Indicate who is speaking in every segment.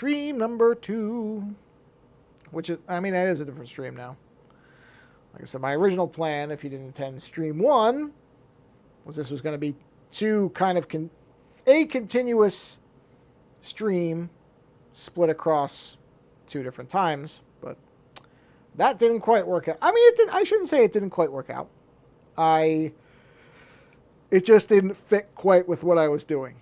Speaker 1: stream number 2, which is, I mean, that is a different stream now. Like I said, my original plan, if you didn't attend stream 1, was this was going to be two kind of a continuous stream split across 2 different times, but that didn't quite work out. I mean, it didn't. I shouldn't say it didn't quite work out. It just didn't fit quite with what I was doing.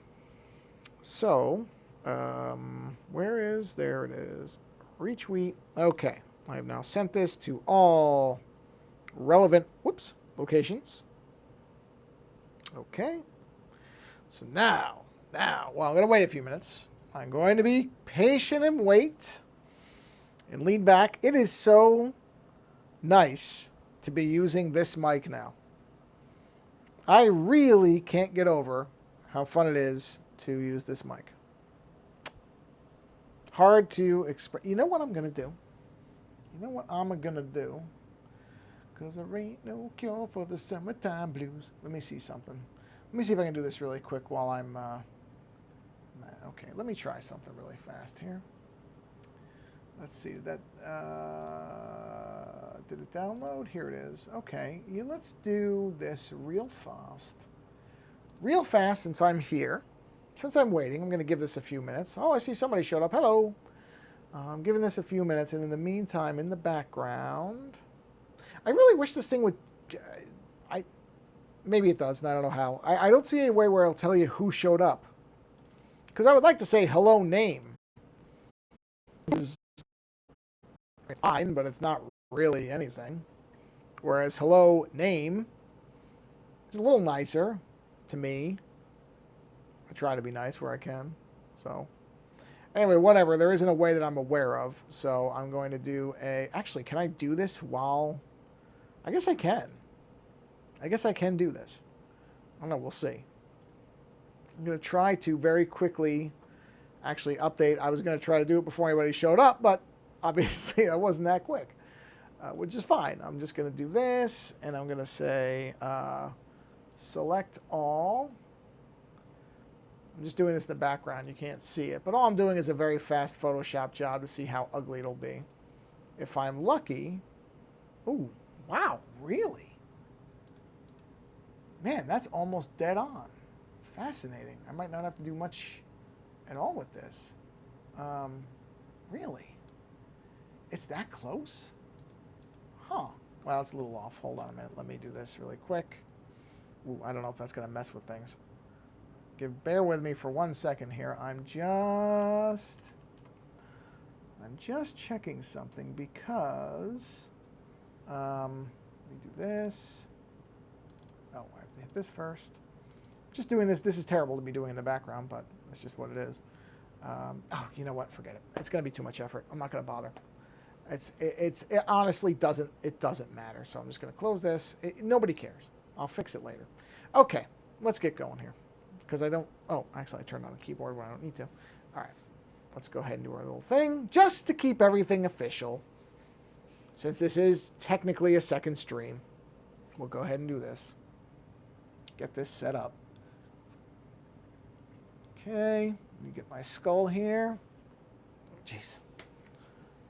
Speaker 1: So, where is, there it is. Retweet. Okay. I have now sent this to all relevant, locations. Okay. So now, well, I'm going to wait a few minutes. I'm going to be patient and wait and lean back. It is so nice to be using this mic now. I really can't get over how fun it is to use this mic. Hard to express. You know what I'm going to do? Because there ain't no cure for the summertime blues. Let me see something. Let me see if I can do this really quick while I'm... okay, let me try something really fast here. Let's see. Did it download? Here it is. Okay, let's do this real fast. Real fast since I'm here. Since I'm waiting, I'm going to give this a few minutes. Oh, I see somebody showed up. Hello. I'm giving this a few minutes, and in the meantime, in the background... I really wish this thing would... maybe it does, and I don't know how. I don't see any way where it'll tell you who showed up. Because I would like to say hello name. It's fine, but it's not really anything. Whereas hello name is a little nicer to me. I try to be nice where I can. So, anyway, whatever. There isn't a way that I'm aware of. So I'm going to do a... Actually, can I do this while... I guess I can. I guess I can do this. I don't know. We'll see. I'm going to try to very quickly actually update. I was going to try to do it before anybody showed up, but obviously I wasn't that quick, which is fine. I'm just going to do this, and I'm going to say select all. I'm just doing this in the background. You can't see it, but all I'm doing is a very fast Photoshop job to see how ugly it'll be. If I'm lucky... Ooh, wow, really? Man, that's almost dead on. Fascinating. I might not have to do much at all with this. Really? It's that close? Huh. Well, it's a little off. Hold on a minute. Let me do this really quick. Ooh, I don't know if that's going to mess with things. Bear with me for 1 second here. I'm just checking something because let me do this. Oh, I have to hit this first. Just doing this. This is terrible to be doing in the background, but that's just what it is. Oh, you know what? Forget it. It's going to be too much effort. I'm not going to bother. It honestly doesn't matter. So I'm just going to close this. Nobody cares. I'll fix it later. Okay, let's get going here. Because I don't... Oh, actually, I turned on the keyboard when I don't need to. All right, let's go ahead and do our little thing. Just to keep everything official. Since this is technically a second stream, we'll go ahead and do this. Get this set up. Okay, let me get my skull here. Jeez.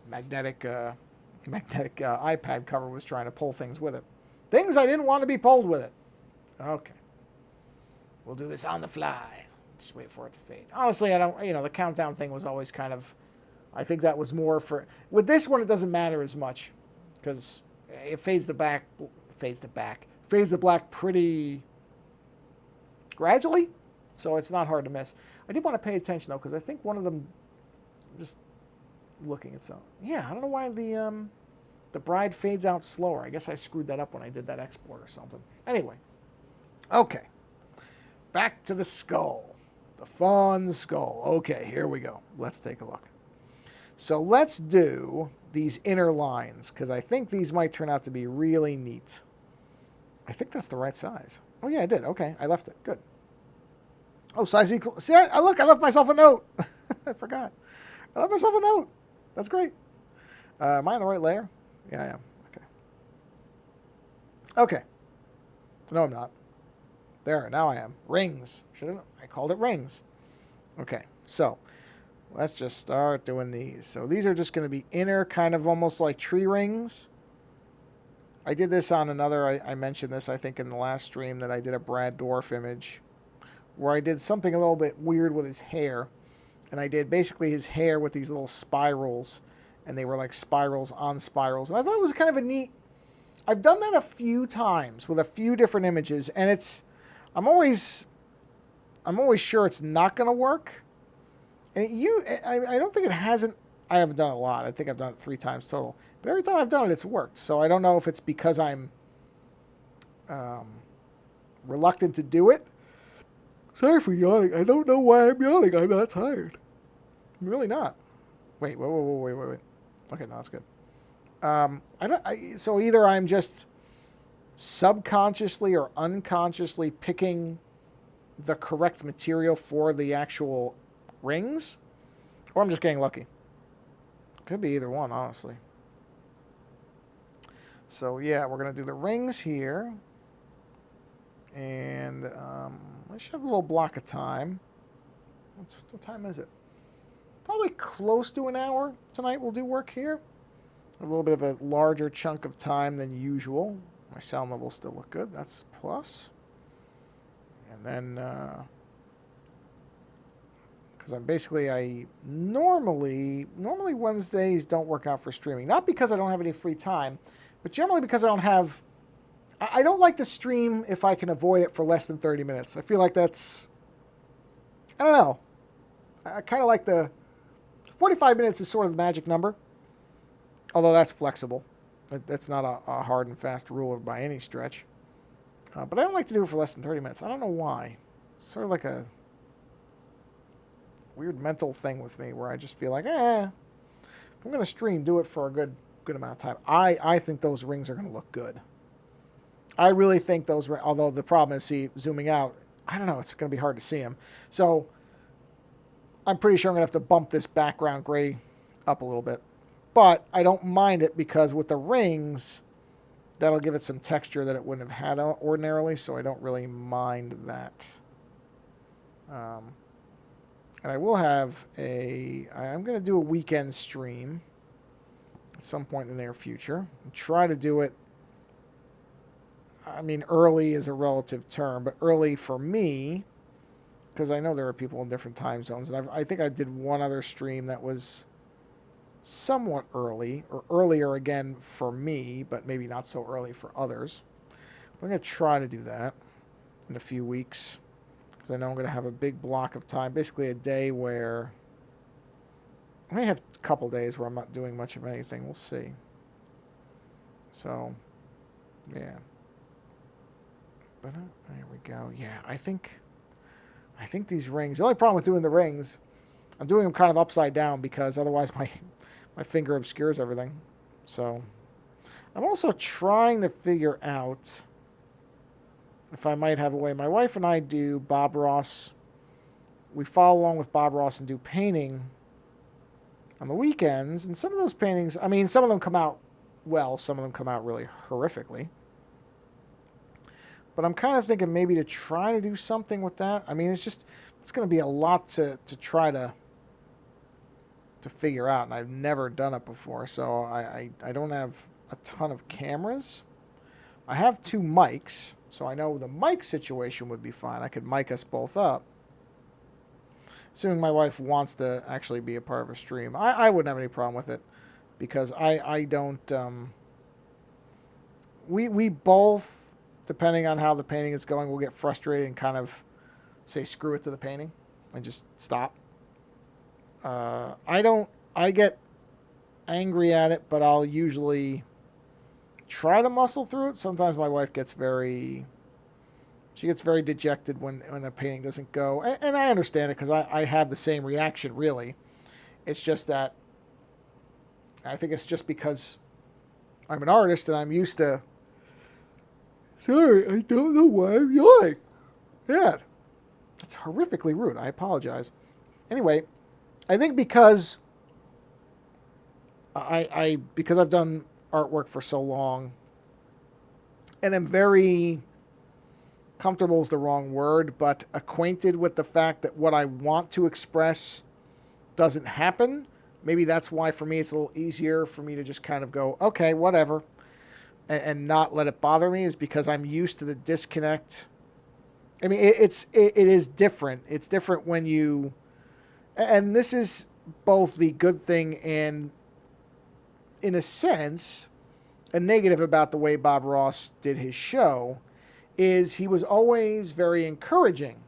Speaker 1: Magnetic iPad cover was trying to pull things with it. Things I didn't want to be pulled with it. Okay. We'll do this on the fly. Just wait for it to fade. Honestly, I don't, the countdown thing was always kind of, I think that was more for, with this one it doesn't matter as much because it fades the black pretty gradually, so it's not hard to miss. I did want to pay attention though because I think one of them, just looking at some, yeah, I don't know why the bride fades out slower. I guess I screwed that up when I did that export or something. Anyway, okay. Back to the skull. The fun skull. Okay, here we go. Let's take a look. So let's do these inner lines, because I think these might turn out to be really neat. I think that's the right size. Oh, yeah, I did. Okay, I left it. Good. Oh, size equal. See, look, I left myself a note. I forgot. I left myself a note. That's great. Am I on the right layer? Yeah, I am. Okay. Okay. No, I'm not. There, now I am. Rings. I called it rings. Okay, so Let's just start doing these. So these are just going to be inner, kind of almost like tree rings. I did this on another, I mentioned this, I think, in the last stream, that I did a Brad Dorff image where I did something a little bit weird with his hair. And I did basically his hair with these little spirals. And they were like spirals on spirals. And I thought it was kind of a neat... I've done that a few times with a few different images. And it's... I'm always sure it's not going to work. And I don't think it hasn't... I haven't done it a lot. I think I've done it 3 times total. But every time I've done it, it's worked. So I don't know if it's because I'm reluctant to do it. Sorry for yawning. I don't know why I'm yawning. I'm not tired. I'm really not. Wait. Okay, no, that's good. So either I'm just subconsciously or unconsciously picking the correct material for the actual rings, or I'm just getting lucky. Could be either one, honestly. So yeah, we're going to do the rings here. And I should have a little block of time. What time is it? Probably close to an hour tonight we'll do work here. A little bit of a larger chunk of time than usual. My sound levels still look good. That's a plus. And then, because I normally Wednesdays don't work out for streaming. Not because I don't have any free time, but generally because I don't like to stream if I can avoid it for less than 30 minutes. I feel like that's, I don't know. I kind of like 45 minutes is sort of the magic number. Although that's flexible. That's not a hard and fast rule by any stretch. But I don't like to do it for less than 30 minutes. I don't know why. It's sort of like a weird mental thing with me where I just feel like, if I'm going to stream, do it for a good amount of time. I think those rings are going to look good. I really think those, although the problem is, zooming out, I don't know, it's going to be hard to see them. So I'm pretty sure I'm going to have to bump this background gray up a little bit. But I don't mind it because with the rings, that'll give it some texture that it wouldn't have had ordinarily, so I don't really mind that. And I will have I'm going to do a weekend stream at some point in the near future. And try to do it, I mean, early is a relative term, but early for me, because I know there are people in different time zones. And I think I did one other stream that was somewhat early, or earlier again for me, but maybe not so early for others. I'm going to try to do that in a few weeks, because I know I'm going to have a big block of time, basically a day where I may have a couple days where I'm not doing much of anything. We'll see. So, yeah. But there we go. Yeah, I think these rings, the only problem with doing the rings, I'm doing them kind of upside down because otherwise my finger obscures everything. So I'm also trying to figure out if I might have a way. My wife and I do Bob Ross. We follow along with Bob Ross and do painting on the weekends. And some of those paintings, I mean, some of them come out well. Some of them come out really horrifically. But I'm kind of thinking maybe to try to do something with that. I mean, it's going to be a lot to try to figure out, and I've never done it before, so I don't have a ton of cameras. I have 2 mics, so I know the mic situation would be fine. I could mic us both up. Assuming my wife wants to actually be a part of a stream. I wouldn't have any problem with it, because I don't... We both, depending on how the painting is going, will get frustrated and kind of say screw it to the painting and just stop. I get angry at it, but I'll usually try to muscle through it. Sometimes my wife gets very dejected when a painting doesn't go. And I understand it because I have the same reaction, really. It's just that I think it's just because I'm an artist and I'm used to, sorry, I don't know why I'm yawning. Yeah. That's horrifically rude. I apologize. Anyway, I think because because I've done artwork for so long and I'm very comfortable is the wrong word, but acquainted with the fact that what I want to express doesn't happen. Maybe that's why for me it's a little easier for me to just kind of go, okay, whatever, and not let it bother me, is because I'm used to the disconnect. I mean, it is different. It's different when you, and this is both the good thing and, in a sense, a negative about the way Bob Ross did his show, is he was always very encouraging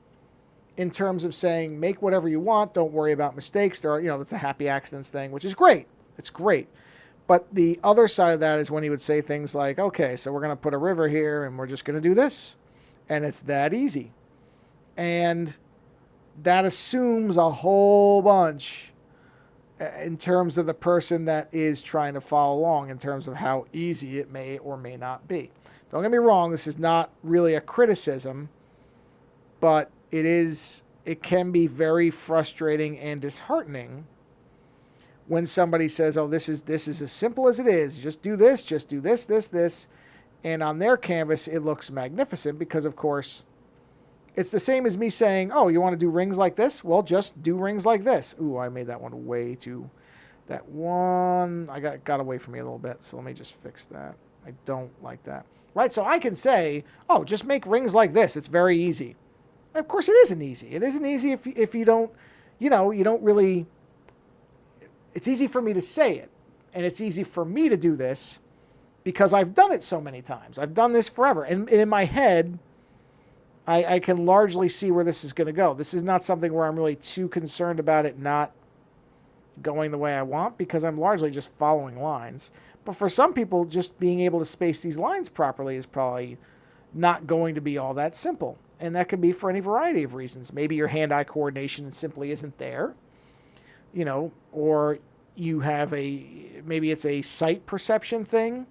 Speaker 1: in terms of saying, make whatever you want, don't worry about mistakes. There are, that's a happy accidents thing, which is great. It's great. But the other side of that is when he would say things like, okay, so we're going to put a river here and we're just going to do this. And it's that easy. And that assumes a whole bunch in terms of the person that is trying to follow along, in terms of how easy it may or may not be. Don't get me wrong, this is not really a criticism, but it can be very frustrating and disheartening when somebody says, oh, this is as simple as it is. Just do this, this. And on their canvas, it looks magnificent because, of course, it's the same as me saying, oh, you want to do rings like this? Well, just do rings like this. Ooh, I made that one way too... That one, I got away from me a little bit, so let me just fix that. I don't like that. Right, so I can say, oh, just make rings like this. It's very easy. Of course, it isn't easy. It isn't easy if you don't, you don't really... It's easy for me to say it, and it's easy for me to do this because I've done it so many times. I've done this forever. And in my head, I can largely see where this is going to go. This is not something where I'm really too concerned about it not going the way I want, because I'm largely just following lines. But for some people, just being able to space these lines properly is probably not going to be all that simple. And that could be for any variety of reasons. Maybe your hand-eye coordination simply isn't there, or you have maybe it's a sight perception thing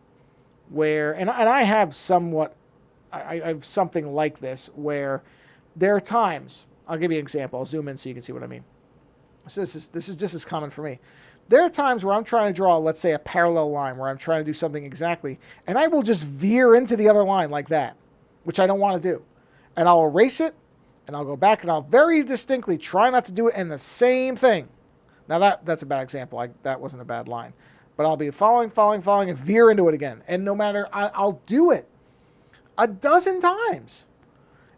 Speaker 1: where, and I have somewhat, I have something like this where there are times, I'll give you an example. I'll zoom in so you can see what I mean. So this is just as common for me. There are times where I'm trying to draw, let's say, a parallel line where I'm trying to do something exactly, and I will just veer into the other line like that, which I don't want to do. And I'll erase it, and I'll go back, and I'll very distinctly try not to do it in the same thing. Now that's a bad example. That wasn't a bad line. But I'll be following, and veer into it again. And no matter, I'll do it a dozen times.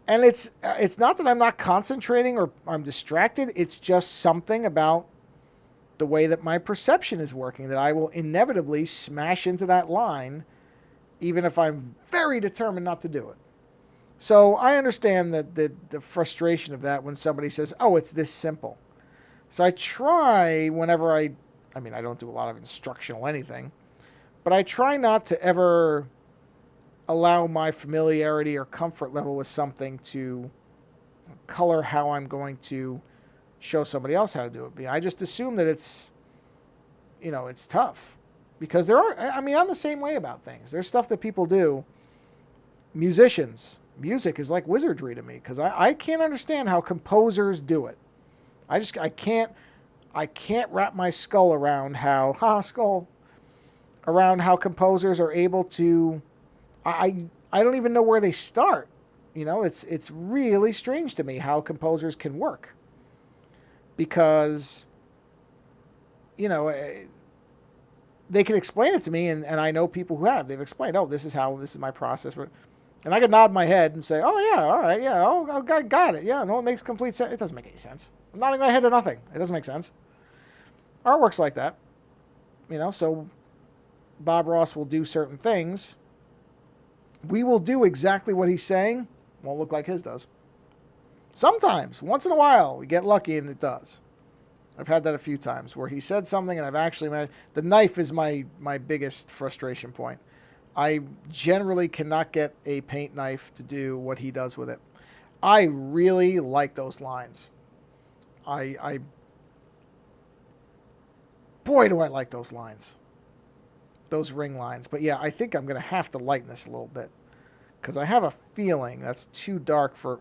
Speaker 1: And it's not that I'm not concentrating or I'm distracted. It's just something about the way that my perception is working that I will inevitably smash into that line, even if I'm very determined not to do it. So I understand that the frustration of that when somebody says, oh, it's this simple. So I try whenever I don't do a lot of instructional anything, but I try not to ever allow my familiarity or comfort level with something to color how I'm going to show somebody else how to do it. I just assume that it's tough, because I'm the same way about things. There's stuff that people do. Music is like wizardry to me, because I can't understand how composers do it. I can't wrap my skull around around how composers are able to. I don't even know where they start. It's really strange to me how composers can work, because they can explain it to me, and I know people who have. They've explained, oh, this is my process. And I could nod my head and say, oh, yeah, all right, yeah, oh, got it. Yeah, no, it makes complete sense. It doesn't make any sense. I'm nodding my head to nothing. It doesn't make sense. Artwork's like that. So Bob Ross will do certain things. We will do exactly what he's saying. Won't look like his does. Sometimes, once in a while, we get lucky and it does. I've had that a few times where he said something and I've actually... The knife is my biggest frustration point. I generally cannot get a paint knife to do what he does with it. I really like those lines. Boy, do I like those lines. Those ring lines. But yeah, I think I'm going to have to lighten this a little bit, because I have a feeling that's too dark for...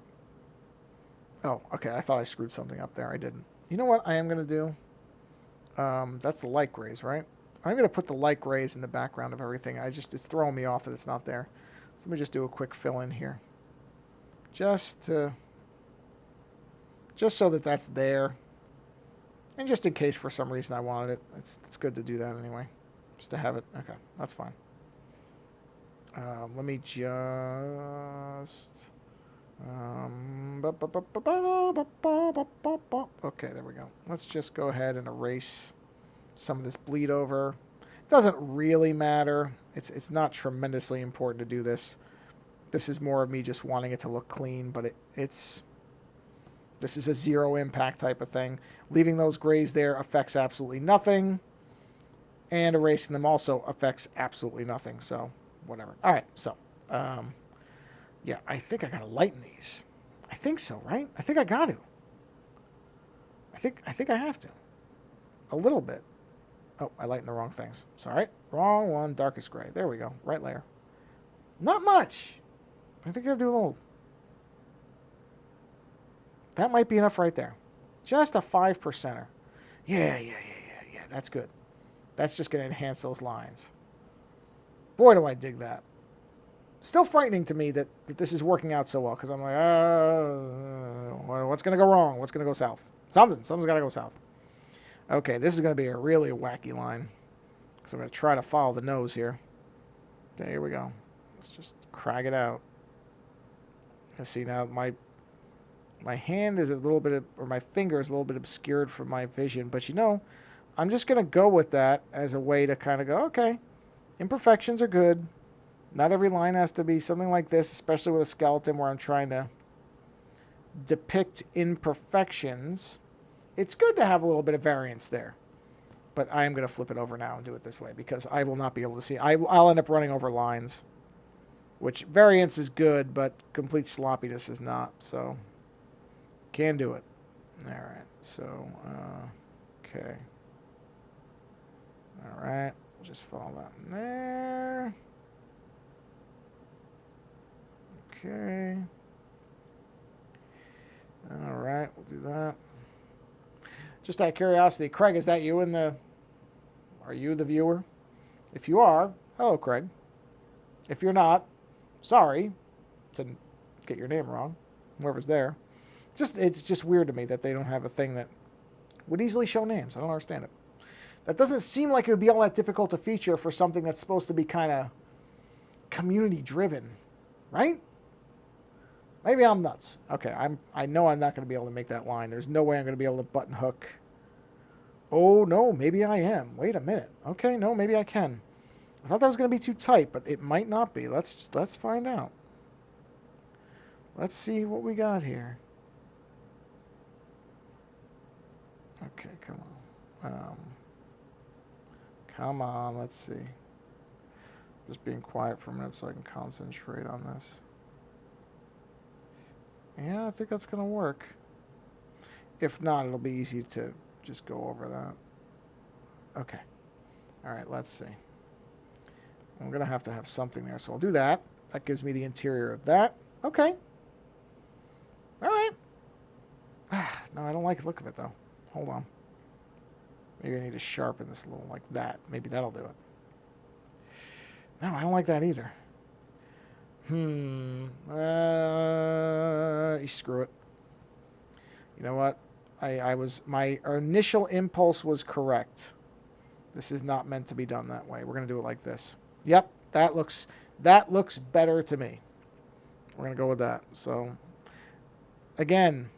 Speaker 1: Oh, okay, I thought I screwed something up there. I didn't. You know what I am going to do? That's the light grays, right? I'm going to put the light grays in the background of everything. It's throwing me off that it's not there. So let me just do a quick fill in here. Just so that that's there. And just in case for some reason I wanted it, it's good to do that anyway. Just to have it. Okay, that's fine. Let me just... okay, there we go. Let's just go ahead and erase some of this bleed over. Doesn't really matter. It's not tremendously important to do this. This is more of me just wanting it to look clean, but this is a zero impact type of thing. Leaving those grays there affects absolutely nothing. And erasing them also affects absolutely nothing. So, whatever. All right, so, yeah, I think I got to lighten these. I think so, right? I think I got to. I think I have to. A little bit. Oh, I lightened the wrong things. Sorry. Wrong one. Darkest gray. There we go. Right layer. Not much. I think I have to do a little. That might be enough right there. Just a 5%er. Yeah. That's good. That's just going to enhance those lines. Boy, do I dig that. Still frightening to me that this is working out so well, because I'm like, what's going to go wrong? What's going to go south? Something's got to go south. Okay, this is going to be a really wacky line, because I'm going to try to follow the nose here. Okay, here we go. Let's just crag it out. You see now my hand is a little bit, or my finger is a little bit obscured from my vision, but I'm just going to go with that as a way to kind of go, okay, imperfections are good. Not every line has to be something like this, especially with a skeleton where I'm trying to depict imperfections. It's good to have a little bit of variance there. But I am going to flip it over now and do it this way because I will not be able to see. I'll end up running over lines, which variance is good, but complete sloppiness is not. So, can do it. All right. So, okay. All right. We'll just follow that in there. Okay. All right. We'll do that. Just out of curiosity, Craig, is that you are you the viewer? If you are, hello, Craig. If you're not, sorry to get your name wrong, whoever's there. It's just weird to me that they don't have a thing that would easily show names. I don't understand it. That doesn't seem like it would be all that difficult to feature for something that's supposed to be kind of community driven, right? Maybe I'm nuts. Okay, I know I'm not going to be able to make that line. There's no way I'm going to be able to button hook. Oh, no, maybe I am. Wait a minute. Okay, no, maybe I can. I thought that was going to be too tight, but it might not be. Let's find out. Let's see what we got here. Okay, come on. Come on, let's see. Just being quiet for a minute so I can concentrate on this. Yeah, I think that's going to work. If not, it'll be easy to just go over that. Okay. All right, let's see. I'm going to have something there, so I'll do that. That gives me the interior of that. Okay. All right. No, I don't like the look of it, though. Hold on. Maybe I need to sharpen this a little like that. Maybe that'll do it. No, I don't like that either. Screw it. You know what? My initial impulse was correct. This is not meant to be done that way. We're going to do it like this. Yep, that looks better to me. We're going to go with that. So, again,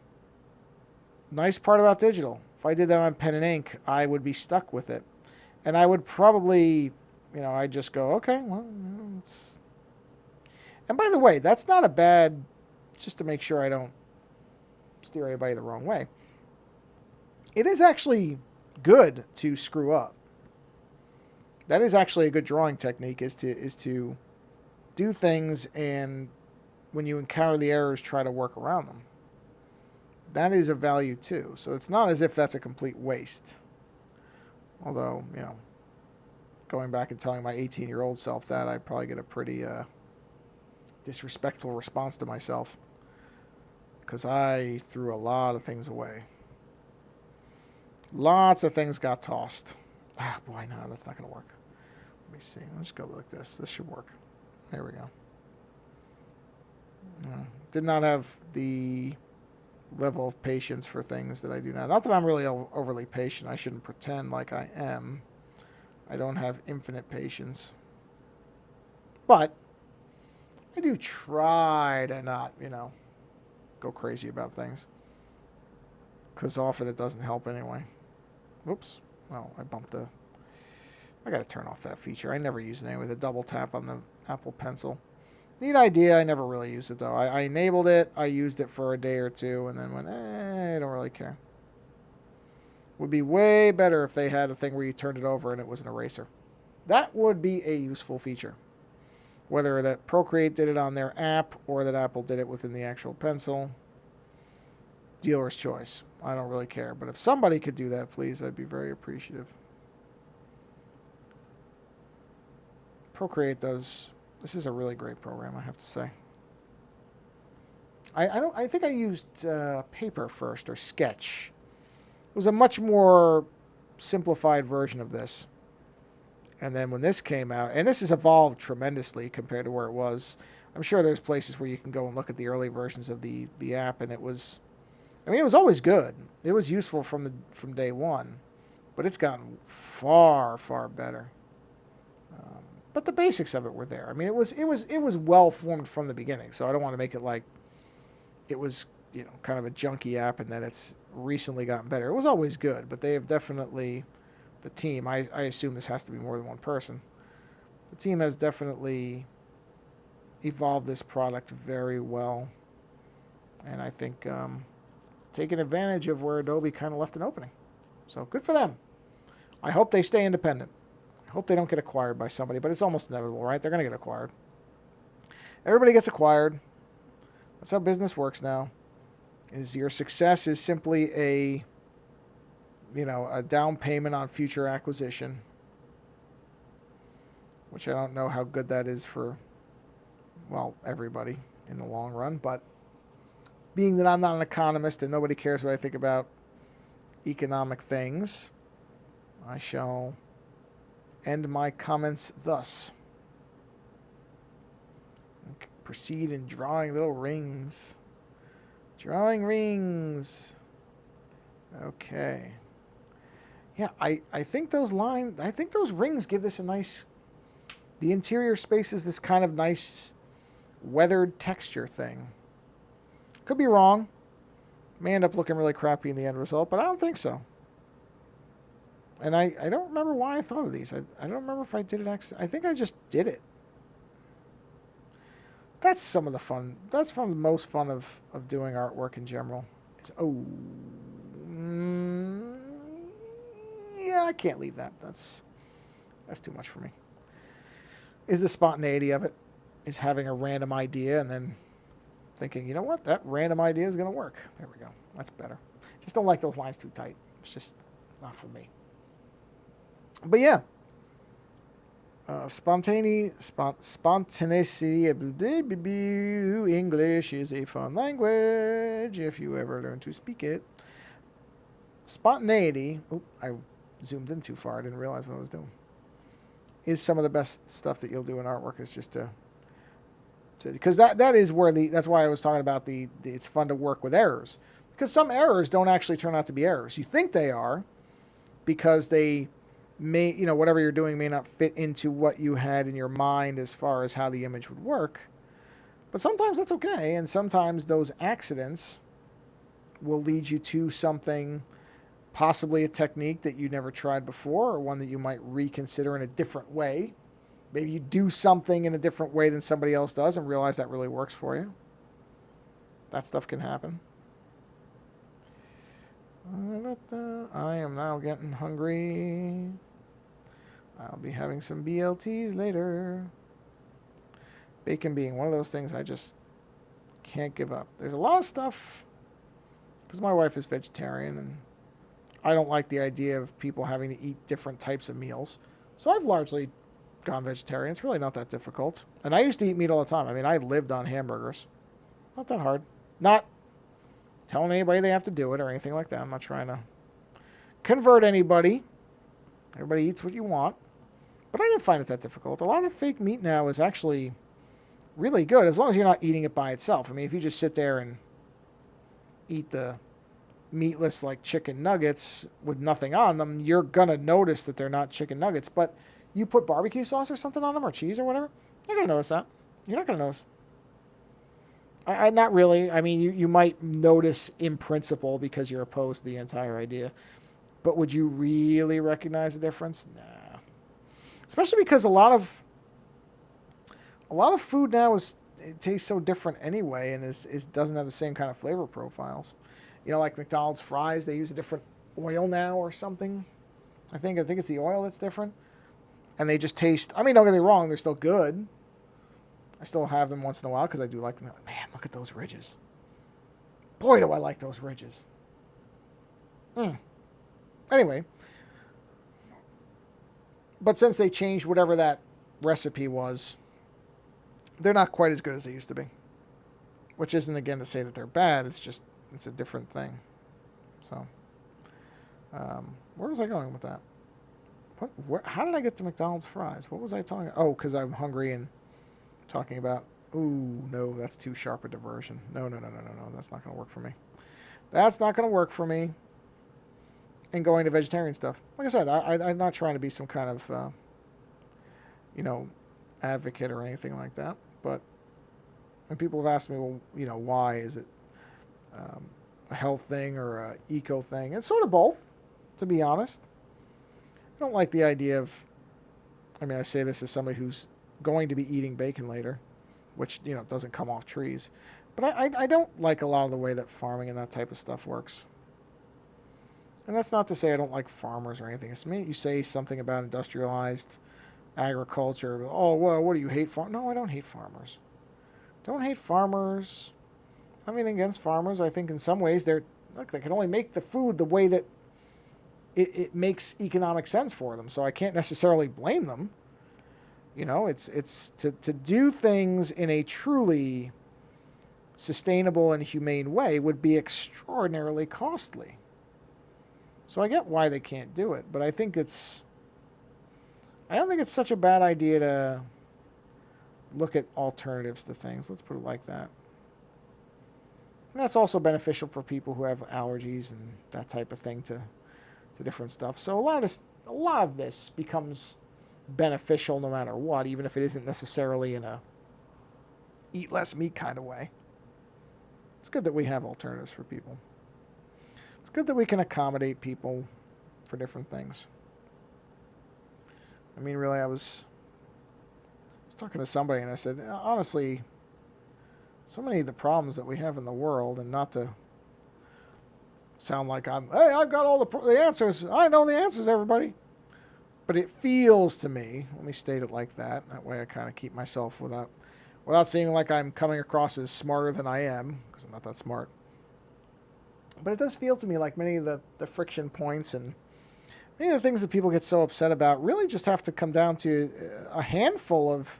Speaker 1: nice part about digital. If I did that on pen and ink, I would be stuck with it. And I would probably, I'd just go, okay, well, it's... And by the way, that's not a bad, just to make sure I don't steer anybody the wrong way. It is actually good to screw up. That is actually a good drawing technique, is to do things, and when you encounter the errors, try to work around them. That is a value too. So it's not as if that's a complete waste. Although, going back and telling my 18-year-old self that, I'd probably get a pretty disrespectful response to myself, because I threw a lot of things away. Lots of things got tossed. Boy, no, that's not going to work. Let me see. Let's go like this. This should work. There we go. Did not have the level of patience for things that I do now. Not that I'm really overly patient. I shouldn't pretend like I am. I don't have infinite patience. But I do try to not, go crazy about things. Because often it doesn't help anyway. Whoops. Well, I bumped the... I gotta turn off that feature. I never use it anyway. The double tap on the Apple Pencil. Neat idea. I never really used it though. I enabled it. I used it for a day or two and then went, I don't really care. Would be way better if they had a thing where you turned it over and it was an eraser. That would be a useful feature. Whether that Procreate did it on their app or that Apple did it within the actual pencil. Dealer's choice. I don't really care. But if somebody could do that, please, I'd be very appreciative. Procreate does... This is a really great program, I have to say. I think I used Paper first, or Sketch. It was a much more simplified version of this. And then when this came out, and this has evolved tremendously compared to where it was. I'm sure there's places where you can go and look at the early versions of the app, and it was... I mean, it was always good. It was useful from day one. But it's gotten far, far better. But the basics of it were there. I mean, it was well formed from the beginning. So I don't want to make it like it was, kind of a junky app and that it's recently gotten better. It was always good, but they have definitely, the team, I assume this has to be more than one person. The team has definitely evolved this product very well. And I think taking advantage of where Adobe kind of left an opening. So good for them. I hope they stay independent. I hope they don't get acquired by somebody, but it's almost inevitable, right? They're going to get acquired. Everybody gets acquired. That's how business works now. Is your success is simply a down payment on future acquisition, which I don't know how good that is for, everybody in the long run. But being that I'm not an economist and nobody cares what I think about economic things, I shall end my comments thus. Proceed in drawing little rings. Drawing rings. Okay. Yeah, I think those rings give this a nice... The interior space is this kind of nice weathered texture thing. Could be wrong. May end up looking really crappy in the end result, but I don't think so. And I don't remember why I thought of these. I don't remember if I did it accidentally. I think I just did it. That's some of the fun. That's from the most fun of doing artwork in general. Yeah, I can't leave that. That's too much for me. Is the spontaneity of it. Is having a random idea and then thinking, you know what? That random idea is going to work. There we go. That's better. Just don't like those lines too tight. It's just not for me. But yeah, spontaneity, English is a fun language if you ever learn to speak it. Spontaneity, I zoomed in too far, I didn't realize what I was doing, is some of the best stuff that you'll do in artwork. Is just because that is where that's why I was talking about it's fun to work with errors, because some errors don't actually turn out to be errors. You think they are because they may, whatever you're doing may not fit into what you had in your mind as far as how the image would work. But sometimes that's okay, and sometimes those accidents will lead you to something, possibly a technique that you never tried before, or one that you might reconsider in a different way. Maybe you do something in a different way than somebody else does and realize that really works for you. That stuff can happen. I am now getting hungry. I'll be having some BLTs later. Bacon being one of those things I just can't give up. There's a lot of stuff, because my wife is vegetarian, and I don't like the idea of people having to eat different types of meals. So I've largely gone vegetarian. It's really not that difficult. And I used to eat meat all the time. I mean, I lived on hamburgers. Not that hard. Not telling anybody they have to do it or anything like that. I'm not trying to convert anybody. Everybody eats what you want. But I didn't find it that difficult. A lot of fake meat now is actually really good, as long as you're not eating it by itself. I mean, if you just sit there and eat the meatless like chicken nuggets with nothing on them, you're going to notice that they're not chicken nuggets. But you put barbecue sauce or something on them or cheese or whatever, you're going to notice that. You're not going to notice. Not really. I mean, you might notice in principle because you're opposed to the entire idea. But would you really recognize the difference? Nah. Especially because a lot of food now it tastes so different anyway, and is doesn't have the same kind of flavor profiles. You know, like McDonald's fries, they use a different oil now or something. I think it's the oil that's different, and they just taste. I mean, don't get me wrong, they're still good. I still have them once in a while because I do like them. Man, look at those ridges. Boy, do I like those ridges. Anyway, but since they changed whatever that recipe was, they're not quite as good as they used to be. Which isn't, again, to say that they're bad. It's just, it's a different thing. So, where was I going with that? How did I get to McDonald's fries? What was I talking about? Oh, because I'm hungry and talking about, ooh, no, that's too sharp a diversion. No. That's not going to work for me. That's not going to work for me. And going to vegetarian stuff. Like I said, I'm not trying to be some kind of, advocate or anything like that. But when people have asked me, well, why is it a health thing or a eco thing? It's sort of both, to be honest. I don't like the idea of, I say this as somebody who's going to be eating bacon later, which, doesn't come off trees. But I don't like a lot of the way that farming and that type of stuff works. And that's not to say I don't like farmers or anything. It's me. You say something about industrialized agriculture. Oh, well, what do you hate? No, I don't hate farmers. Don't hate farmers. I mean, against farmers, I think in some ways they can only make the food the way that it makes economic sense for them. So I can't necessarily blame them. It's to do things in a truly sustainable and humane way would be extraordinarily costly. So I get why they can't do it, but I don't think it's such a bad idea to look at alternatives to things. Let's put it like that. And that's also beneficial for people who have allergies and that type of thing to different stuff. So a lot of this becomes beneficial no matter what, even if it isn't necessarily in a eat less meat kind of way. It's good that we have alternatives for people. It's good that we can accommodate people for different things. I mean, really, I was talking to somebody and I said, honestly, so many of the problems that we have in the world, and not to sound like I've got all the answers. I know the answers, everybody. But it feels to me, let me state it like that. That way I kind of keep myself without seeming like I'm coming across as smarter than I am, because I'm not that smart. But it does feel to me like many of the friction points and many of the things that people get so upset about really just have to come down to a handful of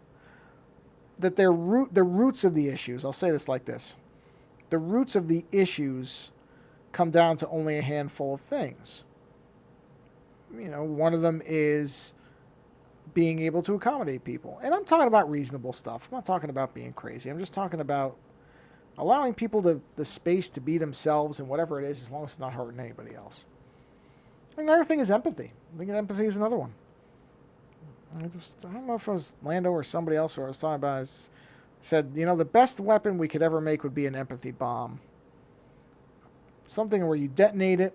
Speaker 1: that the roots of the issues. I'll say this like this. The roots of the issues come down to only a handful of things. One of them is being able to accommodate people. And I'm talking about reasonable stuff. I'm not talking about being crazy. I'm just talking about allowing people the space to be themselves and whatever it is, as long as it's not hurting anybody else. Another thing is empathy. I think empathy is another one. I don't know if it was Lando or somebody else who I was talking about. Said, the best weapon we could ever make would be an empathy bomb. Something where you detonate it,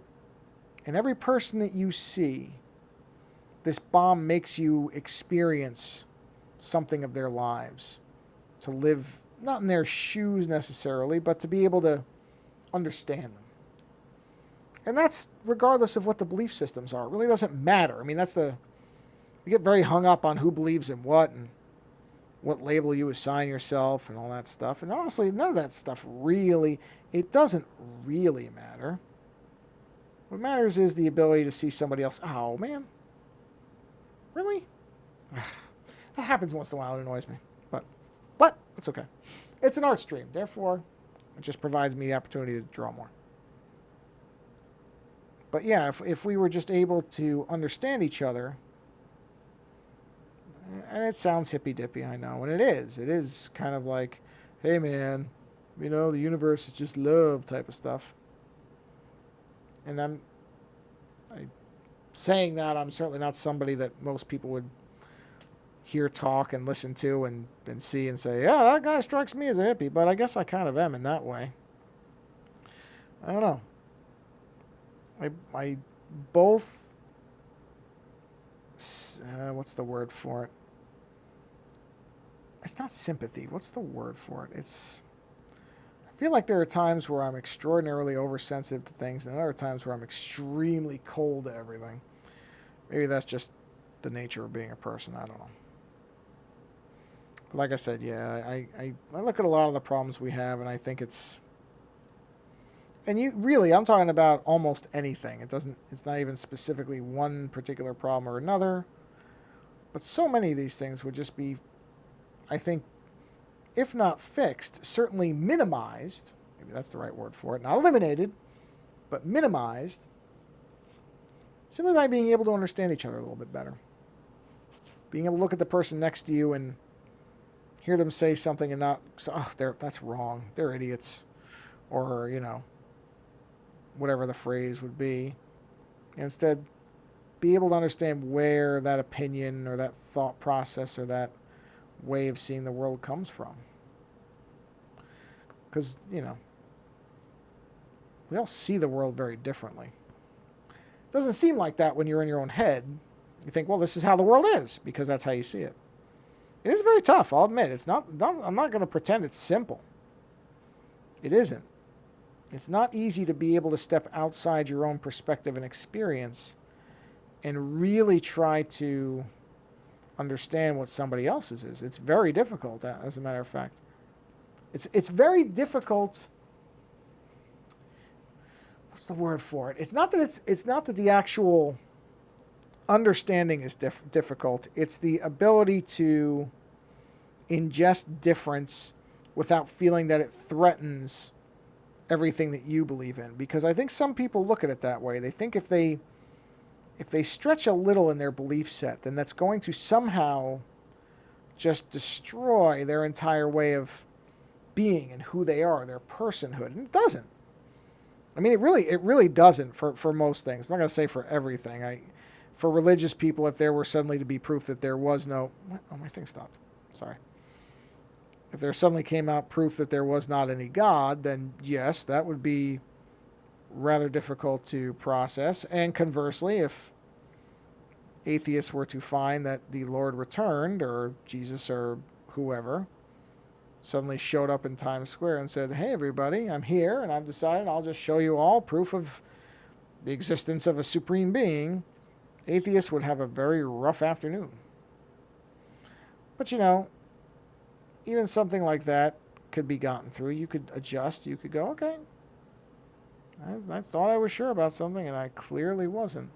Speaker 1: and every person that you see, this bomb makes you experience something of their lives. To live, not in their shoes necessarily, but to be able to understand them. And that's regardless of what the belief systems are. It really doesn't matter. I mean, we get very hung up on who believes in what and what label you assign yourself and all that stuff. And honestly, none of that stuff it doesn't really matter. What matters is the ability to see somebody else. Oh, man. Really? That happens once in a while. It annoys me. But it's okay. It's an art stream. Therefore, it just provides me the opportunity to draw more. But yeah, if we were just able to understand each other, and it sounds hippy-dippy, I know, and it is kind of like, hey man, the universe is just love type of stuff. And saying that, I'm certainly not somebody that most people would hear talk and listen to and see and say, yeah, that guy strikes me as a hippie, but I guess I kind of am in that way. I don't know. I both, what's the word for it? It's not sympathy. What's the word for it? I feel like there are times where I'm extraordinarily oversensitive to things, and other times where I'm extremely cold to everything. Maybe that's just the nature of being a person. I don't know. But like I said, yeah, I look at a lot of the problems we have, and I think it's, and I'm talking about almost anything. It's not even specifically one particular problem or another, but so many of these things would just be, I think, if not fixed, certainly minimized. Maybe that's the right word for it. Not eliminated, but minimized, simply by being able to understand each other a little bit better. Being able to look at the person next to you and hear them say something and not, oh, that's wrong. They're idiots. Or, whatever the phrase would be. Instead, be able to understand where that opinion or that thought process or that way of seeing the world comes from. Because, we all see the world very differently. It doesn't seem like that when you're in your own head. You think, well, this is how the world is, because that's how you see it. It is very tough, I'll admit. I'm not going to pretend it's simple. It isn't. It's not easy to be able to step outside your own perspective and experience and really try to understand what somebody else's is. It's very difficult, as a matter of fact. It's very difficult. What's the word for it? It's not that the actual understanding is difficult. It's the ability to ingest difference without feeling that it threatens everything that you believe in. Because I think some people look at it that way. They think if they stretch a little in their belief set, then that's going to somehow just destroy their entire way of being and who they are, their personhood. And it doesn't. I mean, it really doesn't for most things. I'm not going to say for everything. For religious people, if there were suddenly to be proof that there was no... Oh, my thing stopped. Sorry. If there suddenly came out proof that there was not any God, then yes, that would be rather difficult to process. And conversely, if atheists were to find that the Lord returned, or Jesus or whoever suddenly showed up in Times Square and said, hey, everybody, I'm here, and I've decided I'll just show you all proof of the existence of a supreme being, atheists would have a very rough afternoon. But, even something like that could be gotten through. You could adjust. You could go, okay, I thought I was sure about something, and I clearly wasn't.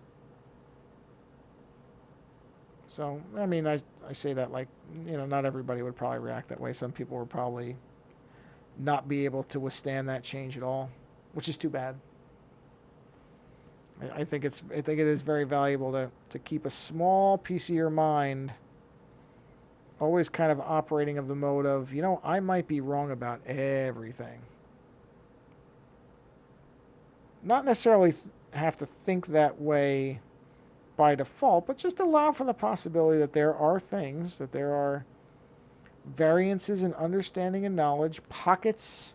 Speaker 1: So, I mean, I say that like, not everybody would probably react that way. Some people would probably not be able to withstand that change at all, which is too bad. I think it is very valuable to keep a small piece of your mind always kind of operating of the mode of, I might be wrong about everything. Not necessarily have to think that way by default, but just allow for the possibility that there are things, that there are variances in understanding and knowledge, pockets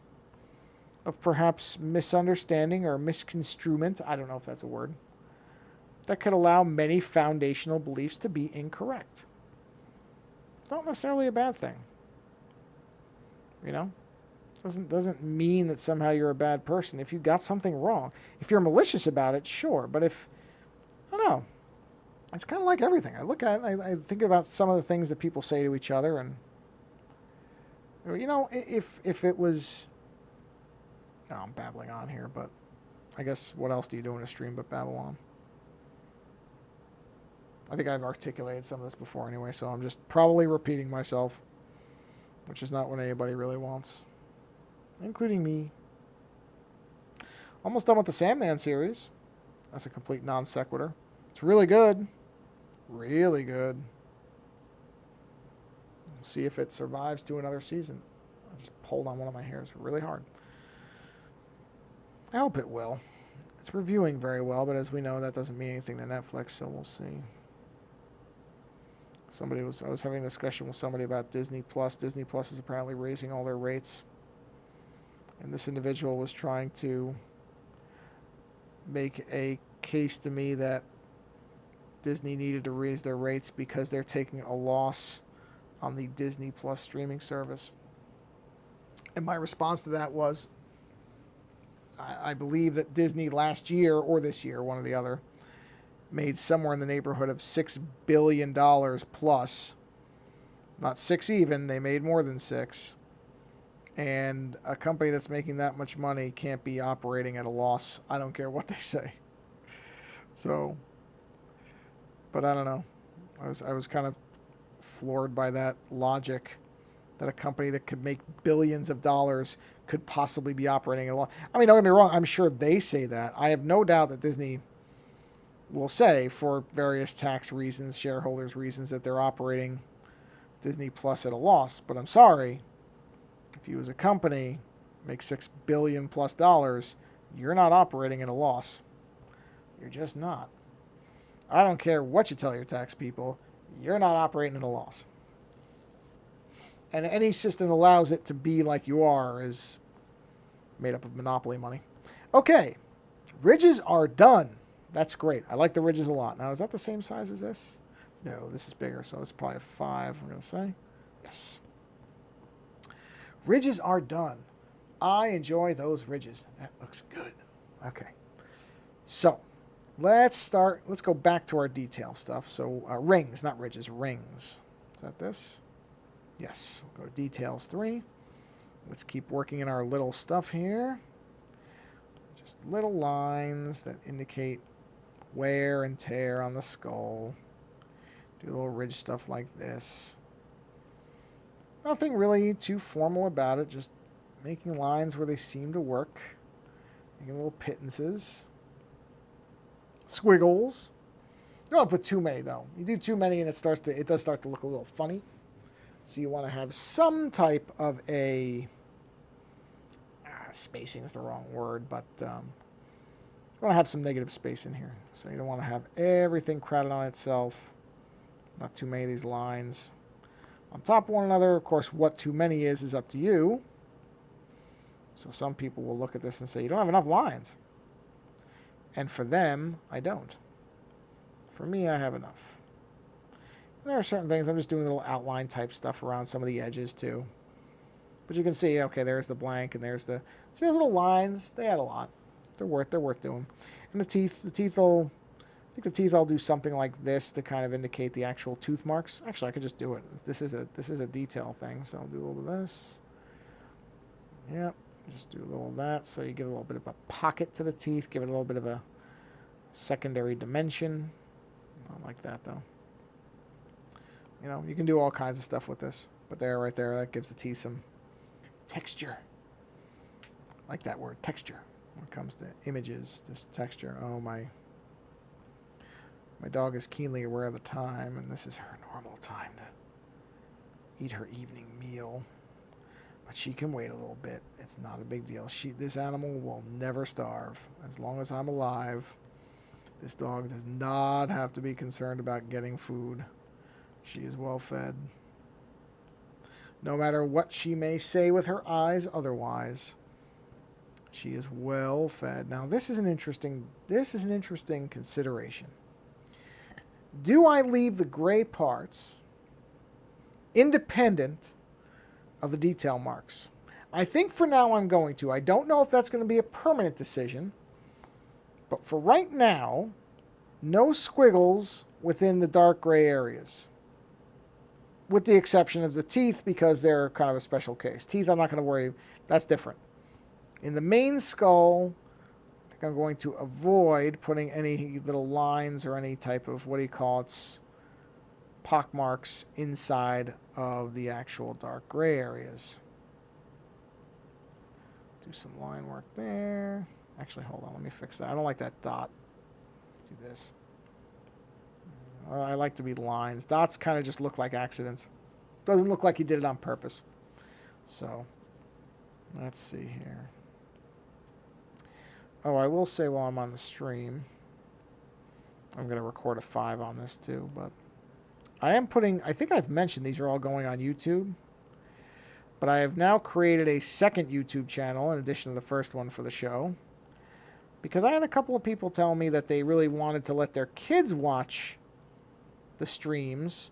Speaker 1: of perhaps misunderstanding or misconstruement, I don't know if that's a word, that could allow many foundational beliefs to be incorrect. It's not necessarily a bad thing. Doesn't mean that somehow you're a bad person if you got something wrong. If you're malicious about it, sure, but I don't know. It's kind of like everything. I look at it and I think about some of the things that people say to each other, and if it was, I'm babbling on here, but I guess what else do you do in a stream but babble on? I think I've articulated some of this before anyway, so I'm just probably repeating myself, which is not what anybody really wants, including me. Almost done with the Sandman series. That's a complete non sequitur. It's really good. Really good. We'll see if it survives to another season. I just pulled on one of my hairs really hard. I hope it will. It's reviewing very well, but as we know, that doesn't mean anything to Netflix, so we'll see. I was having a discussion with somebody about Disney Plus. Disney Plus is apparently raising all their rates. And this individual was trying to make a case to me that Disney needed to raise their rates because they're taking a loss on the Disney Plus streaming service. And my response to that was, I believe that Disney last year or this year, one or the other, made somewhere in the neighborhood of $6 billion plus. Not six even, they made more than six. And a company that's making that much money can't be operating at a loss. I don't care what they say. So, but I don't know. I was kind of floored by that logic that a company that could make billions of dollars could possibly be operating at a loss. I mean, don't get me wrong. I'm sure they say that. I have no doubt that Disney will say, for various tax reasons, shareholders' reasons, that they're operating Disney Plus at a loss. But I'm sorry. If you as a company make $6 billion plus dollars, you're not operating at a loss. You're just not. I don't care what you tell your tax people. You're not operating at a loss. And any system that allows it to be like you are is made up of monopoly money. Okay. Ridges are done. That's great. I like the ridges a lot. Now, is that the same size as this? No, this is bigger, so it's probably a 5, I'm going to say. Yes. Ridges are done. I enjoy those ridges. That looks good. Okay. So, let's go back to our detail stuff. So, rings, not ridges, rings. Is that this? Yes. We'll go to details 3. Let's keep working in our little stuff here. Just little lines that indicate wear and tear on the skull. Do a little ridge stuff like this. Nothing really too formal about it, just making lines where they seem to work. Making little pittances. Squiggles. You don't want to put too many, though. You do too many and it does start to look a little funny. So you want to have some type of a... spacing is the wrong word, but you want to have some negative space in here. So you don't want to have everything crowded on itself. Not too many of these lines on top of one another. Of course, what too many is up to you. So some people will look at this and say, you don't have enough lines. And for them, I don't. For me, I have enough. And there are certain things, I'm just doing little outline type stuff around some of the edges too. But you can see, okay, there's the blank and there's the... See those little lines? They add a lot. They're worth doing. And the teeth will... I think the teeth I'll do something like this to kind of indicate the actual tooth marks. Actually, I could just do it. This is a detail thing, so I'll do a little bit of this. Yep, just do a little of that, so you give a little bit of a pocket to the teeth, give it a little bit of a secondary dimension. Not like that, though. You know, you can do all kinds of stuff with this. But right there, that gives the teeth some texture. I like that word, texture. When it comes to images, this texture. Oh, my dog is keenly aware of the time, and this is her normal time to eat her evening meal. But she can wait a little bit. It's not a big deal. This animal will never starve. As long as I'm alive, this dog does not have to be concerned about getting food. She is well fed. No matter what she may say with her eyes otherwise, she is well fed. Now, this is an interesting consideration. Do I leave the gray parts independent of the detail marks? I think for now I'm going to. I don't know if that's going to be a permanent decision. But for right now, no squiggles within the dark gray areas. With the exception of the teeth, because they're kind of a special case. Teeth, I'm not going to worry. That's different. In the main skull, I think I'm going to avoid putting any little lines or any type of, pock marks inside of the actual dark gray areas. Do some line work there. Actually, hold on. Let me fix that. I don't like that dot. Do this. I like to be lines. Dots kind of just look like accidents. Doesn't look like he did it on purpose. So, let's see here. Oh, I will say while I'm on the stream, I'm going to record a 5 on this too, but I am putting, I think I've mentioned these are all going on YouTube, but I have now created a second YouTube channel in addition to the first one for the show, because I had a couple of people tell me that they really wanted to let their kids watch the streams,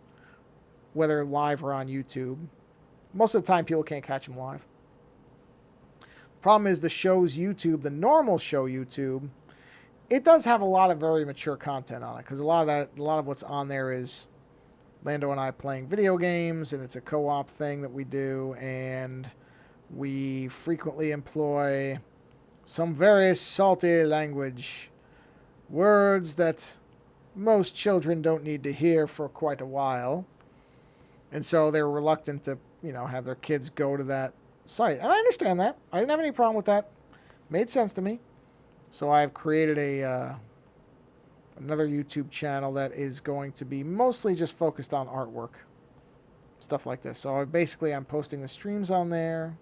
Speaker 1: whether live or on YouTube. Most of the time, people can't catch them live. Problem is the show's YouTube, the normal show YouTube, it does have a lot of very mature content on it, because a lot of what's on there is Lando and I playing video games, and it's a co-op thing that we do, and we frequently employ some very salty language, words that most children don't need to hear for quite a while, and so they're reluctant to, have their kids go to that site. And I understand that. I didn't have any problem with that. Made sense to me. So I've created another YouTube channel that is going to be mostly just focused on artwork, stuff like this. So I'm posting the streams on there,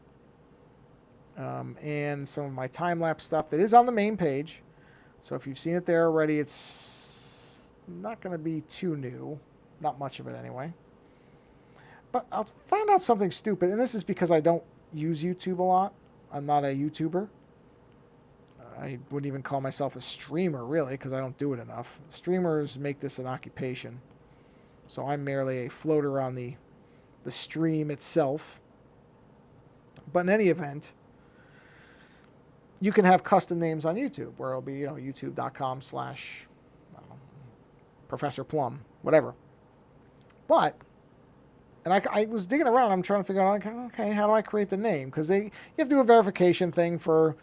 Speaker 1: and some of my time-lapse stuff that is on the main page. So if you've seen it there already, it's not going to be too new. Not much of it anyway. But I found out something stupid, and this is because I don't use YouTube a lot. I'm not a YouTuber. I wouldn't even call myself a streamer, really, because I don't do it enough. Streamers make this an occupation. So I'm merely a floater on the stream itself. But in any event, you can have custom names on YouTube, where it'll be, youtube.com/Professor Plum, whatever. But, and I was digging around, I'm trying to figure out, okay, how do I create the name? Because you have to do a verification thing for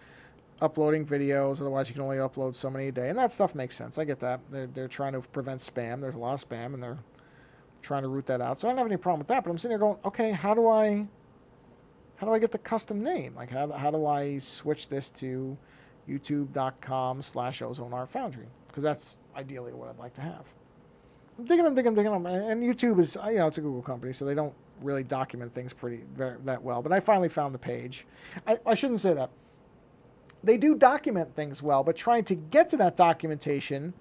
Speaker 1: uploading videos, otherwise you can only upload so many a day, and that stuff makes sense. I get that. They're trying to prevent spam. There's a lot of spam, and they're trying to root that out. So I don't have any problem with that, but I'm sitting there going, okay, how do I get the custom name? Like, how do I switch this to youtube.com/OzoneArtFoundry? Because that's ideally what I'd like to have. I'm digging them. And YouTube is, it's a Google company, so they don't really document things that well. But I finally found the page. I shouldn't say that. They do document things well, but trying to get to that documentation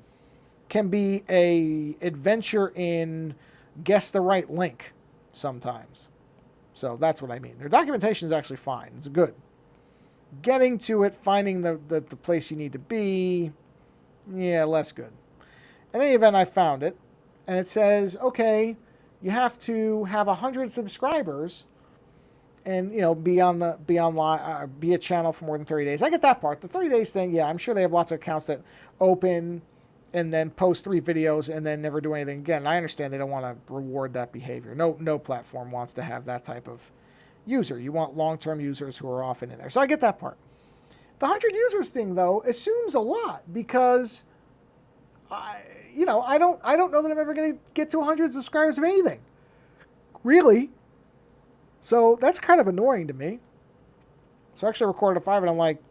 Speaker 1: can be a adventure in guess the right link sometimes. So that's what I mean. Their documentation is actually fine. It's good. Getting to it, finding the place you need to be, less good. In any event, I found it, and it says, okay, you have to have 100 subscribers and be a channel for more than 30 days. I get that part. The 30 days thing, I'm sure they have lots of accounts that open and then post 3 videos and then never do anything again. I understand they don't want to reward that behavior. No platform wants to have that type of user. You want long-term users who are often in there. So I get that part. The 100 users thing, though, assumes a lot, because I don't know that I'm ever going to get to 100 subscribers of anything, really. So that's kind of annoying to me. So I actually recorded a 5, and I'm like,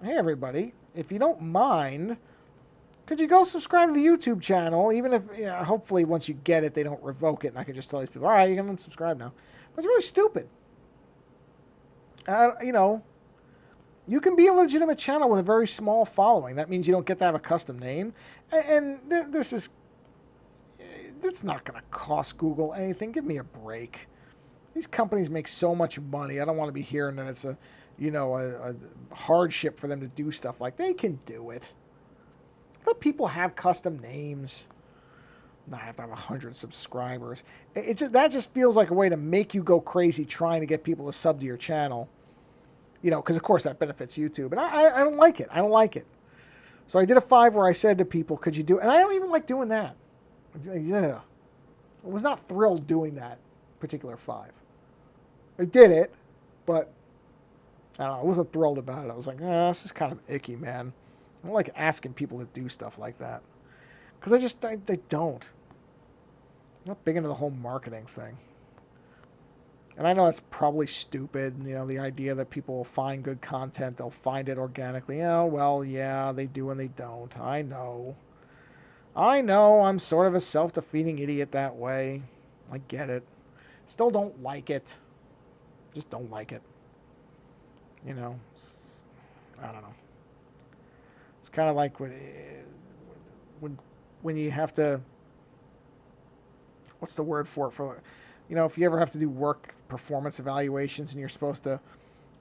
Speaker 1: hey, everybody, if you don't mind, could you go subscribe to the YouTube channel? Even if, hopefully once you get it, they don't revoke it, and I can just tell these people, all right, you can unsubscribe now. That's really stupid. You can be a legitimate channel with a very small following. That means you don't get to have a custom name. And it's not going to cost Google anything. Give me a break. These companies make so much money. I don't want to be hearing that it's a hardship for them to do stuff like they can do it. Let people have custom names. Not have to have 100 subscribers. That just feels like a way to make you go crazy trying to get people to sub to your channel. Because of course that benefits YouTube. And I don't like it. I don't like it. So I did a 5 where I said to people, could you do it? And I don't even like doing that. I was not thrilled doing that particular 5. I did it, but I don't know, I wasn't thrilled about it. I was like, this is kind of icky, man. I don't like asking people to do stuff like that. Because they don't. I'm not big into the whole marketing thing. And I know that's probably stupid, the idea that people will find good content, they'll find it organically. Oh, well, yeah, they do and they don't. I know, I'm sort of a self-defeating idiot that way. I get it. Still don't like it. Just don't like it. I don't know. It's kind of like when when you have to, what's the word for it, for, if you ever have to do work performance evaluations and you're supposed to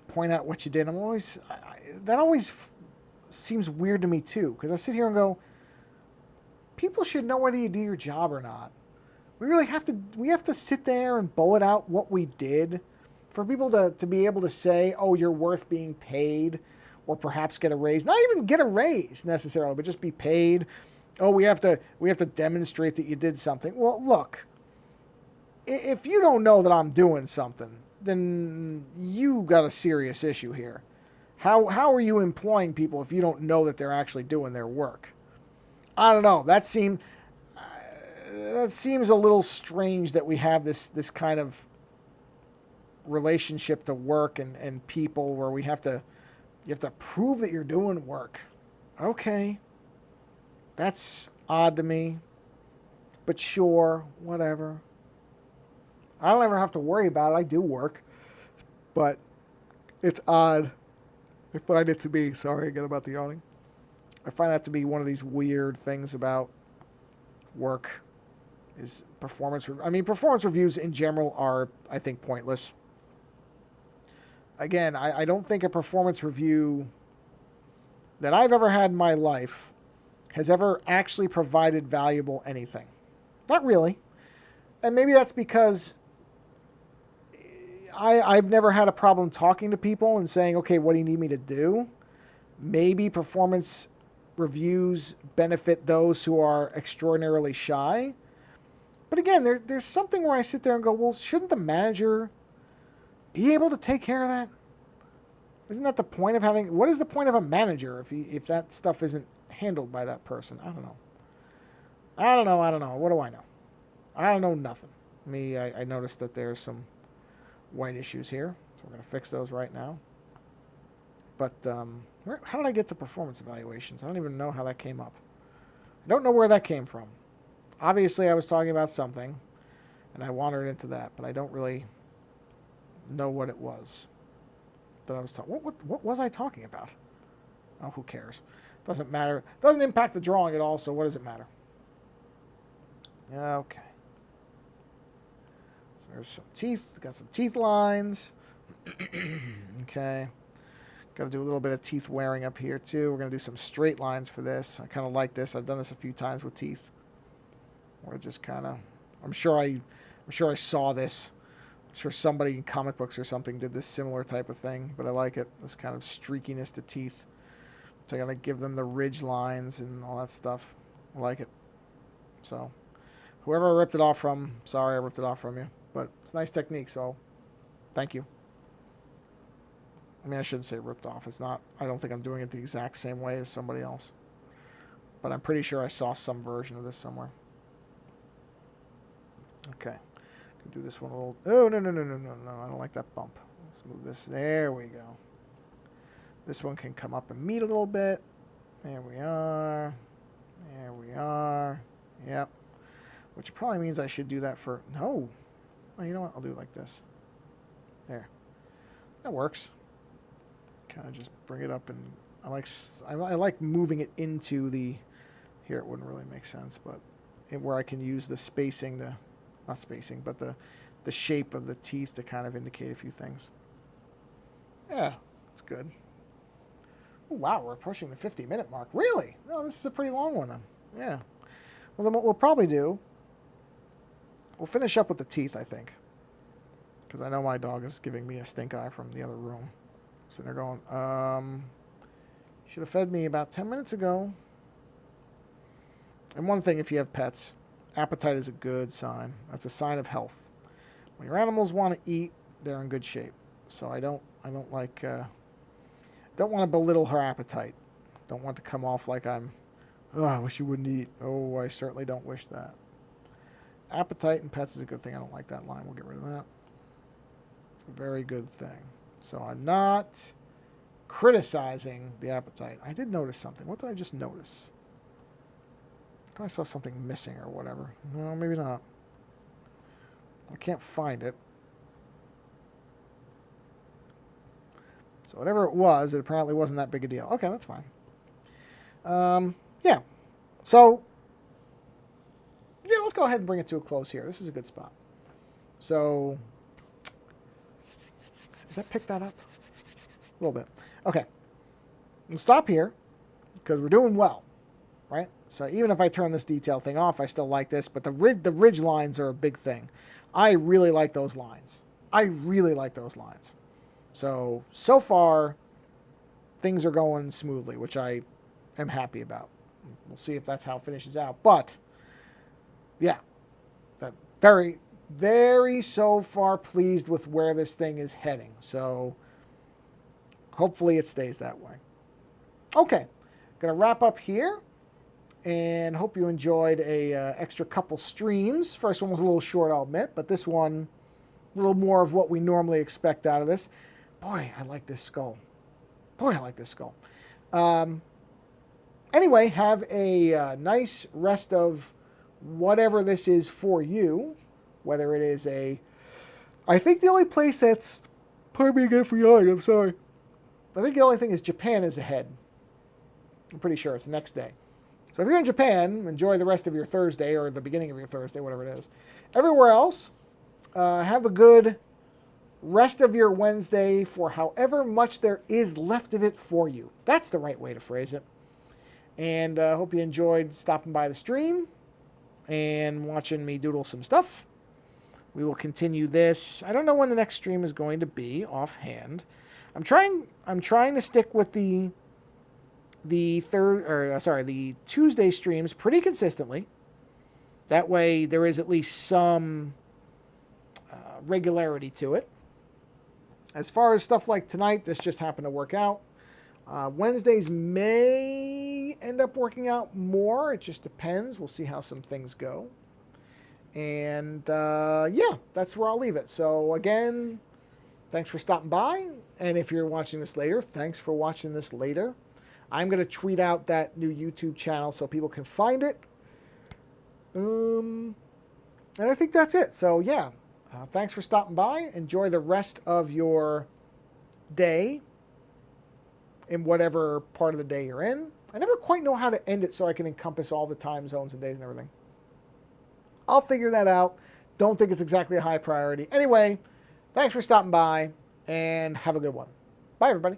Speaker 1: point out what you did. That always seems weird to me too, because I sit here and go, people should know whether you do your job or not. We have to sit there and bullet out what we did for people to be able to say, oh, you're worth being paid, or perhaps get a raise. Not even get a raise necessarily, but just be paid. Oh, we have to demonstrate that you did something. Well, look, if you don't know that I'm doing something, then you got a serious issue here. How are you employing people if you don't know that they're actually doing their work? I don't know. That seems a little strange that we have this kind of relationship to work and people where you have to prove that you're doing work. Okay. That's odd to me. But sure, whatever. I don't ever have to worry about it. I do work. But it's odd. I find it to be, sorry again about the yawning. I find that to be one of these weird things about work is performance. Performance reviews in general are, I think, pointless. Again, I don't think a performance review that I've ever had in my life has ever actually provided valuable anything. Not really. And maybe that's because I've never had a problem talking to people and saying, okay, what do you need me to do? Maybe performance reviews benefit those who are extraordinarily shy. But again, there's something where I sit there and go, well, shouldn't the manager be able to take care of that? Isn't that the point of having... What is the point of a manager if that stuff isn't handled by that person? I don't know. What do I know? I don't know nothing. I noticed that there's some white issues here, so we're going to fix those right now. But how did I get to performance evaluations? I don't even know how that came up. I don't know where that came from. Obviously, I was talking about something, and I wandered into that, but I don't really know what it was that I was talking. What was I talking about? Oh, who cares? Doesn't matter. Doesn't impact the drawing at all, so what does it matter? Okay. So there's some teeth. Got some teeth lines. Okay. Got to do a little bit of teeth wearing up here, too. We're going to do some straight lines for this. I kind of like this. I've done this a few times with teeth. We're just kind of... I'm sure I saw this. I'm sure somebody in comic books or something did this similar type of thing, but I like it. This kind of streakiness to teeth. So I got to give them the ridge lines and all that stuff. I like it. So, whoever I ripped it off from, sorry I ripped it off from you. But it's a nice technique, so thank you. I shouldn't say ripped off. It's not. I don't think I'm doing it the exact same way as somebody else. But I'm pretty sure I saw some version of this somewhere. Okay. Can do this one a little... Oh, no. I don't like that bump. Let's move this. There we go. This one can come up and meet a little bit. There we are. There we are. Yep. Which probably means I should do that for... No. Oh, you know what? I'll do it like this. There. That works. Kind of just bring it up, and I like moving it into the... Here, it wouldn't really make sense, but where I can use the spacing to... Not spacing, but the shape of the teeth to kind of indicate a few things. Yeah, that's good. Oh, wow, we're approaching the 50-minute mark. Really? No, this is a pretty long one then. Yeah. Well, then what we'll probably do, we'll finish up with the teeth, I think. Because I know my dog is giving me a stink eye from the other room. So they're going, should have fed me about 10 minutes ago. And one thing, if you have pets, appetite is a good sign. That's a sign of health. When your animals want to eat, they're in good shape. So I don't like, don't want to belittle her appetite. Don't want to come off like I wish you wouldn't eat. Oh, I certainly don't wish that. Appetite in pets is a good thing. I don't like that line. We'll get rid of that. It's a very good thing. So I'm not criticizing the appetite. I did notice something. What did I just notice? I saw something missing or whatever. No, maybe not. I can't find it. So whatever it was, it apparently wasn't that big a deal. Okay, that's fine. Yeah. So, yeah, let's go ahead and bring it to a close here. This is a good spot. So, does that pick that up? A little bit. Okay. We'll stop here because we're doing well, right? So even if I turn this detail thing off, I still like this, but the ridge lines are a big thing. I really like those lines. I really like those lines. So far, things are going smoothly, which I am happy about. We'll see if that's how it finishes out. But, yeah, that very, very so far pleased with where this thing is heading. So, hopefully it stays that way. Okay, going to wrap up here. And hope you enjoyed a extra couple streams. First one was a little short, I'll admit, but this one, a little more of what we normally expect out of this. Boy, I like this skull. Boy, I like this skull. Anyway, have a nice rest of whatever this is for you. Whether it is a... I think the only place that's... Pardon me again for yawning, I'm sorry. I think the only thing is Japan is ahead. I'm pretty sure it's the next day. So if you're in Japan, enjoy the rest of your Thursday or the beginning of your Thursday, whatever it is. Everywhere else, have a good rest of your Wednesday for however much there is left of it for you. That's the right way to phrase it. And I hope you enjoyed stopping by the stream and watching me doodle some stuff. We will continue this. I don't know when the next stream is going to be offhand. I'm trying to stick with the Tuesday streams pretty consistently. That way there is at least some regularity to it. As far as stuff like tonight, this just happened to work out. Wednesdays may end up working out more. It just depends. We'll see how some things go. And yeah, that's where I'll leave it. So again, thanks for stopping by. And if you're watching this later, thanks for watching this later. I'm going to tweet out that new YouTube channel so people can find it. And I think that's it. So yeah, thanks for stopping by. Enjoy the rest of your day in whatever part of the day you're in. I never quite know how to end it so I can encompass all the time zones and days and everything. I'll figure that out. Don't think it's exactly a high priority. Anyway, thanks for stopping by and have a good one. Bye, everybody.